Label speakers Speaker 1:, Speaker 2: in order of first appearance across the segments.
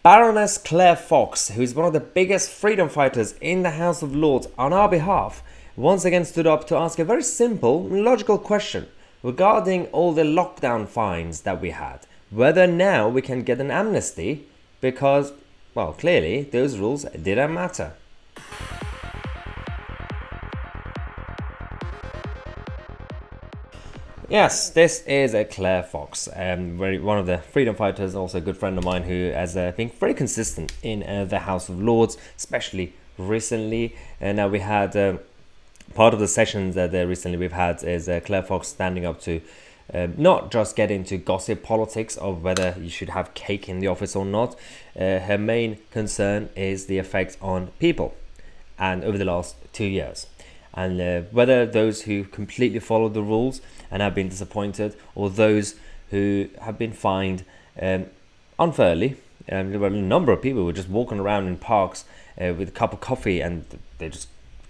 Speaker 1: Baroness Claire Fox, who is one of the biggest freedom fighters in the House of Lords on our behalf, once again stood up to ask a very simple and logical question regarding all the lockdown fines that we had. Whether now we can get an amnesty because, well, clearly those rules didn't matter. Yes, this is Claire Fox, one of the freedom fighters, also a good friend of mine who has been very consistent in the House of Lords, especially recently. And now we had part of the sessions that recently we've had is Claire Fox standing up to not just get into gossip politics of whether you should have cake in the office or not. Her main concern is the effect on people and over the last 2 years. And whether those who completely followed the rules and have been disappointed, or those who have been fined unfairly. There were a number of people who were just walking around in parks with a cup of coffee and they just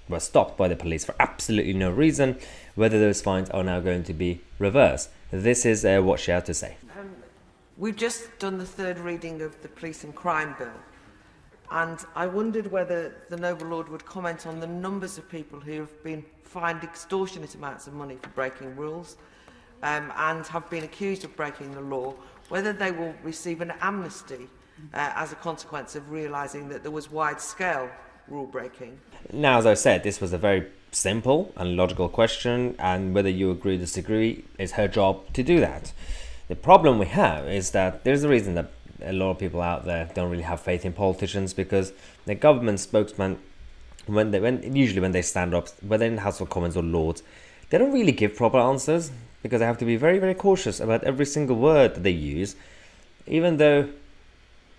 Speaker 1: were stopped by the police for absolutely no reason. Whether those fines are now going to be reversed. This is what she had to say.
Speaker 2: We've just done the third reading of the Police and Crime Bill. And I wondered whether the Noble Lord would comment on the numbers of people who have been fined extortionate amounts of money for breaking rules and have been accused of breaking the law, whether they will receive an amnesty as a consequence of realising that there was wide-scale rule breaking.
Speaker 1: Now, as I said, this was a very simple and logical question, and whether you agree or disagree, it's her job to do that. The problem we have is that there's a reason that a lot of people out there don't really have faith in politicians, because the government spokesman, usually when they stand up, whether in the House of Commons or Lords, they don't really give proper answers, because they have to be very, very cautious about every single word that they use, even though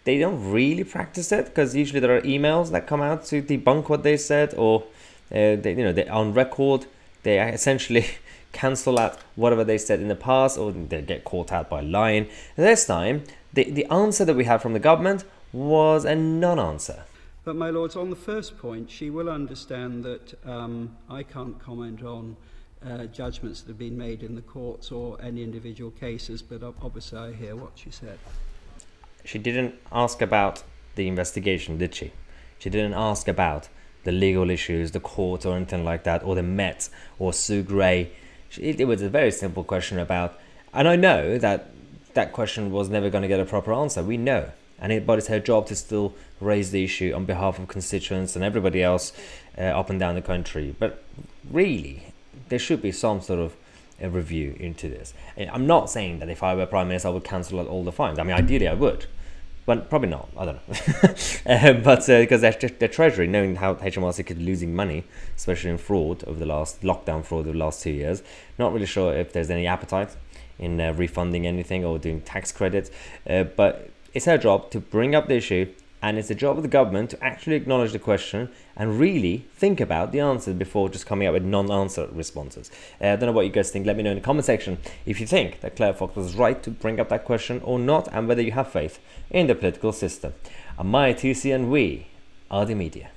Speaker 1: they don't really practice it, because usually there are emails that come out to debunk what they said, or they're on record. They essentially cancel out whatever they said in the past, or they get caught out by lying. This time, the answer that we had from the government was a non-answer.
Speaker 3: But, my lords, on the first point, she will understand that I can't comment on judgments that have been made in the courts or any individual cases, but obviously I hear what she said.
Speaker 1: She didn't ask about the investigation, did she? She didn't ask about the legal issues, the court or anything like that, or the Met or Sue Gray. It was a very simple question about, and I know that that question was never going to get a proper answer. We know. But it's her job to still raise the issue on behalf of constituents and everybody else up and down the country. But really, there should be some sort of a review into this. And I'm not saying that if I were Prime Minister, I would cancel out all the fines. I mean, ideally I would. But probably not. I don't know. But because their Treasury, knowing how HMRC could be losing money, especially in fraud over the last lockdown fraud over the last 2 years, not really sure if there's any appetite in refunding anything or doing tax credits. But it's her job to bring up the issue, and it's the job of the government to actually acknowledge the question and really think about the answer before just coming up with non-answer responses. I don't know what you guys think. Let me know in the comment section if you think that Claire Fox was right to bring up that question or not, and whether you have faith in the political system. I'm Tousi, and we are the media.